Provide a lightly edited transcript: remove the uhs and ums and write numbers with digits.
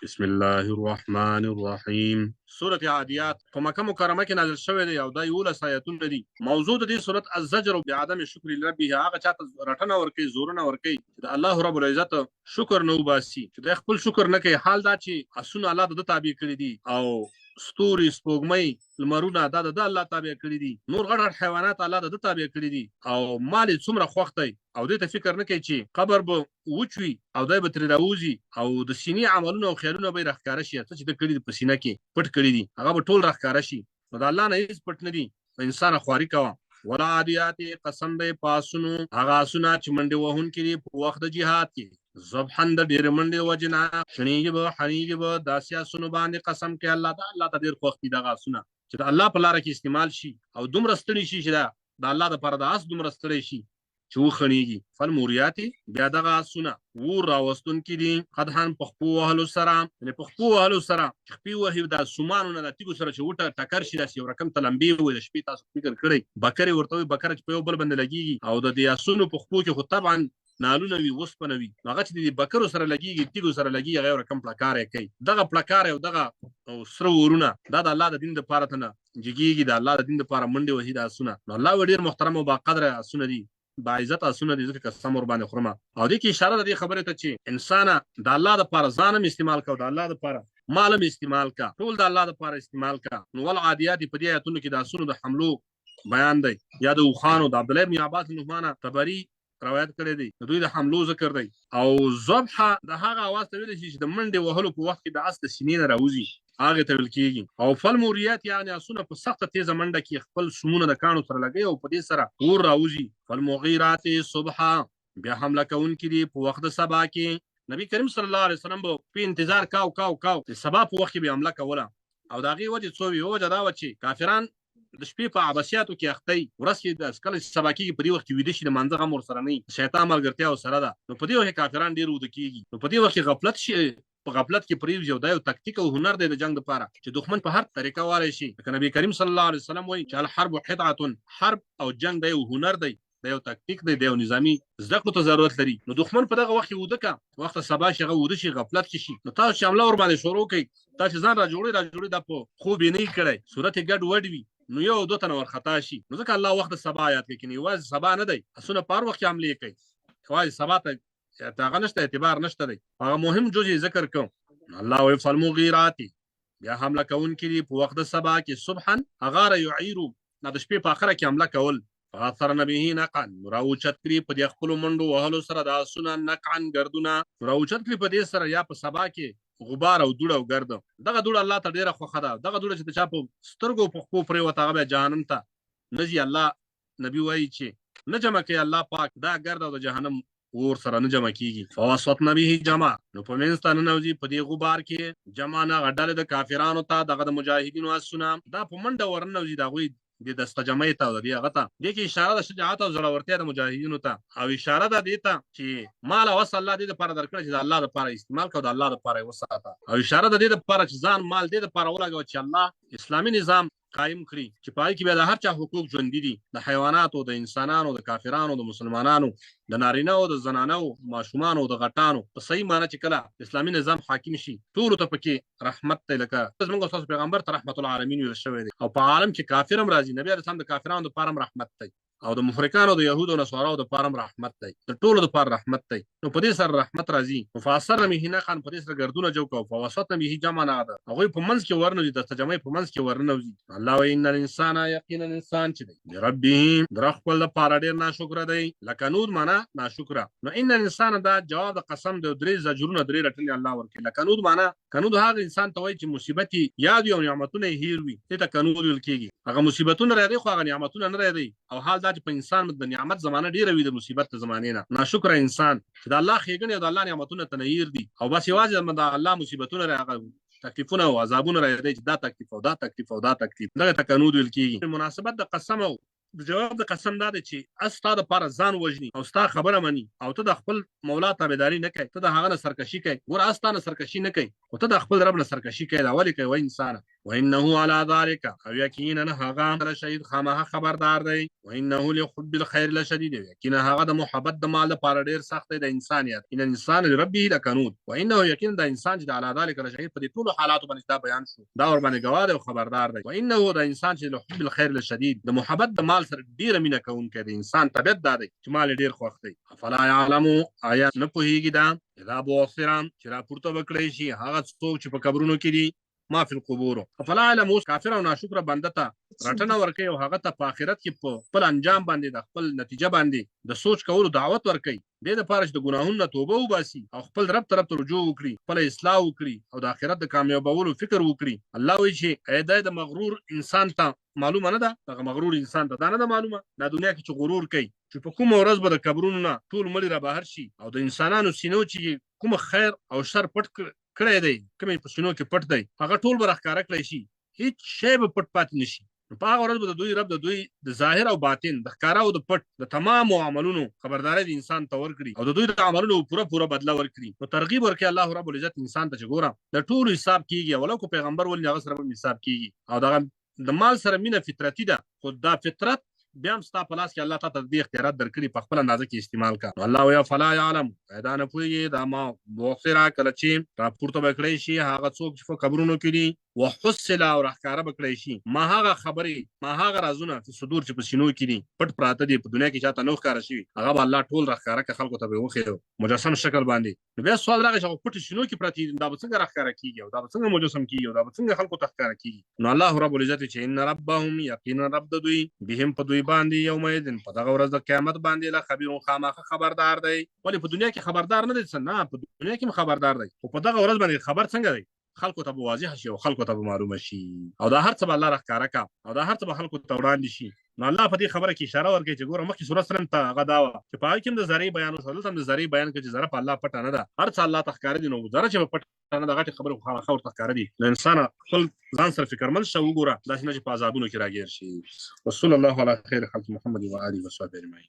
بسم الله الرحمن الرحیم. سورة عادیات په مکه مکرمه کې نازل شوې ده او دا 11 آیاتونه دي. موضوع د دې سورت الزجر بعدم شکر لربه، هغه چاته رټنه ورکوي، زورونه ورکوي چې د الله رب العزت شکر نه وباسي، چې د خپل شکر نه کوي. حال دا چې اسونه الله د تابع کړی دي او ستوري سپوږمۍ لمرونه دا د الله تابع کړی دي، نور غټ حیوانات الله د تابع کړی دي او مال څومره خوښ دی او دې ته فکر نه کوي چې قبر به وچوي او دای به ترې راوځي او د سینې عملونه او خیالونه به یې راښکاره شي. څه چې د کړي دي په سینه کې پټ کړي دي هغه به ټول راښکاره شي. نو د الله نه هېڅ پټ نه دي. انسان خواري کوه. ولا عادیات قسم دی پاسونو هغه آسونه چې منډې وهونکي دي په وخت د جهاد کې، ذبحا د ډېرې منډې وجې نه شڼېږي به حنیږي به. داسې آسونو باندې قسم کوي الله ته ډېر خوښ دي دغه آسونه چې د الله په لاره کې استعمال شي او دومره ستړي شي چې د الله دپاره د آس دومره ستړی شي چې وخڼېږي. فالموریاتي بیا دغه آسونه ور راوستونکي دي قدحن په خپو وهلو سره، یعنې په خپو وهلو سره چې خپې وهي د سومانو نه د تیږو سره چې وټه ټکر شي داسې یو رقم ته لمبې وي. د شپې تاسو فکر کړئ بکرې ورته وي، بکره چې په یو بل باندې لګېږي او د دې آسونو په خپو کې خو طبعا نالونه وي، اوسپنه وي، هغه چې د بکرو سره لګېږي تیږو سره لګېږي هغه یو رقم پلکار یې کوي. دغه پلکار او دغه سره ورونه دا د الله د دین دپاره ته نه جګېږي، د الله د دین دپاره منډې وهي د آسونه. نو الله ډېر محترم او باقدره آسونه دي، باعزت آسونه دي، ځکه قسم ور باندې خورمه. او دې کې اشاره ده دې خبرې ته چې انسانه د الله دپاره ځان هم استعمال کوه، د الله دپاره مال هم استعمال کا، ټول د الله دپاره استعمال کا. نو والعادیات په دې آیتونو کې د آسونو د حملو بیان دی، یا د اوښانو. د عبدالله بن عباس بن عثمان طبري روایت کړی دی، د دوی د حملو ذکر دی. او ذبحه د هغه اواز ته ویلی شي چې د منډې وهلو په وخت کې د اس د سینې نه راوځي، هغې ته ویل کېږي. او فالموریات یعنې آسونه په سخته تیزه منډه کې خپل سمونه د کاڼو سره لګوي او په دې سره اور راوځي. فالمغیرات صبحا بیا حمله کوونکي دي په وخت د سبا کې. نبی کریم صلی الله علیه وسلم به په انتظار کاو د سبا په وخت کې به حمله کوله. او د هغې وجې څو وي؟ وجه دا وه چې کافران د شپې په عباسیاتو کې اخته وي، ورځ کې کله چې سبا کېږي په دې وخت کې ویده شي، د مانځه غم ورسره نه وي، شیطان ملګرتیا ورسره ده. نو په دې وخت کې کافران ډېر ویده کېږي، نو په دې وخت کې غفلت شي، په غفلت کې پرېوځي. او دا یو تکتیک او هنر دی د جنګ دپاره چې دښمن په هر طریقه والی شي. لکه نبی کریم صلی الله علیه وسلم وایي چې الحرب خدعة، حرب او جنګ دا یو هنر دی، دا یو تکتیک دی، دا یو نظامي زده کړو ته ضرورت لري. نو دښمن په دغه وخت کې وده که وخت سبا شي هغه وده شي، غفلت کې شي، نو تاسو چې حمله ور باندې شروع کوئ، دا چې ځان راجوړئ دا په خوب یې نه وي کړی، صورت یې ګډ وډ وي، نو یو دو تنه ورخطا شي. نو ځکه الله وخت سبا آیات کې کینی یوازې سبا نه دی، اسونه په هر وخت کې حملې کوي، یوازې سبا ته هغه نشته، اعتبار نشته دی. هغه مهم جز یې ذکر کوم. الله وایي فالمغیرات بیا حمله کوونکي دي په وخت د سبا کې، صبحا هغاره یعیرو دا د شپې په اخره کې حمله کول. فاثرن به نقعا راوچت کړي په دې خپلو منډو وهلو سره د آسونه، نقعا ګردونه راوچت کړي په دې سره، یا په سبا کې غبار او دوړه او ګرد. دغه دوړه الله ته ډېره خوښه ده. دغه دوړه چې د چا په سترګو په خپو پرېوته هغه بیا جهنم ته نه ځي. الله نبي وایي چې نه جمع کوي الله پاک دا ګرد او د جهنم اور سره نه جمع کېږي. فوسطن به جمع نو په منځ ته ننوځي په دې غبار کې جمع نه ډلې د کافرانو ته، دغه د مجاهدینو آسونه دا په منډه ورننوځي د هغوی د دسته جمعۍ ته او د دې هغه ته. دې کې اشاره ده شجاعت او زړورتیا د مجاهدینو ته، او اشاره ده دې ته چې مال او وس الله دې دپاره درکړی چې د الله دپاره استعمال کوه، د الله دپاره یې وساته. او اشاره ده دې دپاره چې ځان مال دې دپاره ولګوه چې الله اسلامي نظام قایم کړي، چې په هغې کې بیا د هر چا حقوق ژوندي دي، د حیواناتو، د انسانانو، د کافرانو، د مسلمانانو، د نارینهو، د زنانو، ماشومانو، د غټانو په صحیح معنی چې کله اسلامي نظام حاکم شي ټولو ته پکې رحمت دی. لکه زموږ ستاسو پیغمبر ته رحمت العالمین ویل شوی دی، او په عالم کې کافر هم راځي، نبي علیه السلام د کافرانو دپاره هم رحمت دی، او د مفرقانو، د یهودو او نصاراو دپاره هم رحمت دی، د ټولو دپاره رحمت دی. نو په دې سره رحمت راځي. نو فاثرن به نقعا په دې سره ګردونه جو کوه. فوسطن به جمع نه ده، هغوی په منځ کې ورنوځي، دسته جمعۍ په منځ کې ورنوځي. الله وایي ان الانسان یقینا انسان چې دی لربه د رب خپل دپاره ډېر ناشکره دی. لکنود معنا ناشکره. نو ان الانسان دا جواب د قسم دی، درې زجرونه درې رټلي الله ورکوي. لکنود معنا کنود هغه انسان ته وایي چې مصیبت یاد وي او نعمتونه یې هیر وي، دې ته کنود ویل کېږي. هغه مصیبتونه راځي خو هغه نعمتونه نه راځي. او حال دا چې په انسان د نعمت زمانه ډېره وي، د مصیبت د زمانې نه ناشکره انسان چې د الله ښېګڼې او د الله نعمتونه ته نه هیر دي، او بس یوازې د الله مصیبتونه هغه تکلیفونه او عذابونه راځي چې دا تکلیف او دا تکلیف او دا تکلیف، دغه ته کنود ویل کېږي. مناسبت د قسم او د جواب د قسم دا دی چې ستا دپاره ځان وژني او ستا خبره مني، او ته د خپل مولا تابعداري نه کوي، ته د هغه نه سرکشي کوي. ګوره اس تا نه سرکشي نه کوي، خو ته د خپل رب نه سرکشي کوي. دا ولې کوي؟ وایي انسانه وانه على ذلك او یقینا هغه شهید خامخ خبردار دی وانه لحب الخير لشدید یقینا هغه د محبت د مال لپاره ډیر سخت دی د انسانیت ان الانسان لربه لکنود وانه یقینا د انسان چې على ذلك لشهید په دې ټول حالاتو باندې دا بیان شو دا ور باندې گواه دی او خبردار دی وانه د انسان چې لحب الخير لشدید د محبت د مال سره ډیر مینه کوونکی دی انسان طبيعت دا دی چې مال ډیر خوښ دی فلا يعلم آیا نه پوهیږي دا اذا بوصرام چې راپورته وکړی شي هغه څوک چې په قبرونو کې دي ما فی القبور فلا علم اوس کافر او ناشکر بنده ته رټنه ورکي او هغه ته په آخرت کې په خپل انجام باندې د خپل نتیجه باندې د سوچ کولو دعوت ورکي د لپاره چې د ګناهونو توبه وباسي او خپل رب طرف ته رجوع وکړي خپل اصلاح وکړي او د آخرت د کامیابولو فکر وکړي الله وایي چې ایدای د مغرور انسان ته معلومه نه ده دغه مغرور انسان ته دا نه ده معلومه دا دنیا کې چې غرور کوي چې په کومه ورځ به د قبرونو نه ټول مړي را بهر شي او د انسانانو سینو چې کوم خیر او شر پټ کړی دی کومې په سینو کې پټ دی هغه ټول به راښکاره کړی شي هیڅ شی به پټ پاتې نه شي نو په هغه ورځ به د دوی رب د دوی د ظاهر او باطن د ښکاره او د پټ د تمامو عملونو خبرداری د انسان ته ورکړي او د دوی د عملونو پوره بدله ورکړي نو ترغیب ورکړي الله رب العزت انسان ته چې ګوره د ټولو حساب کیږي ولو کو پیغمبر ولې هغه سره به حساب کیږي او دغه د مال سره مینه فطرتي ده خو دا فطرت بیا هم ستا په لاس کې الله تعالی ته دې اختیارات درکړي په خپل اندازه کې استعمال کا الله ویا فلا يعلم پیدا نه پوهیږي دا ما بوخره کله چې راپورته وکړی شي هغه څوک چې په قبرونو کې دي وحصل او راښکاره وکړی شي ما هغه خبرې ما هغه رازونه چې صدور چې په سینو کې دي پټ پراته دي په دنیا کې چاته نو ښکاره شي هغه به الله ټول راښکاره که خلکو ته به وښیو مجسم شکل باندې نو بیا سوال راغی چې پټ سینو کې پراته دي دا به څنګه راښکاره کیږي او دا به څنګه مجسم کیږي او دا به څنګه خلکو ته ښکاره کیږي نو الله رب العزت چې ان ربهم یقینا رب د دوی بهم په دوی باندې یوم په دغه ورځ د قیامت باندې له خبير خامخه خبردار دی ولې په دنیا کې خبردار نه دی څنګه په دنیا کې خبردار دی او په دغه ورځ باندې خبر څنګه دی خلکو ته واضح شي او خلکو ته معلومه شي او دا هر څه به الله راښکاره کا او دا هر څه به خلکو ته وړاندې شي نو الله په دې خبره کې اشاره ورکړي چې ګوره مخکې سورۃ سلم ته هغه دا وه چې په هغې کې هم د ذرې بیان وشو دلته هم د ذرې بیان کړي چې ذره په الله پټه نه ده هر څه الله ته ښکاره دي نو ذره چې به پټه نه ده غټې خبرې خو خامخا ورته ښکاره دي نو انسانه خپل ځان سره فکرمند شه وګوره داسې نه چې په عذابونو کې راګیر شي وصلی الله علی خیر خلق محمد و آله وصحبه اجمعین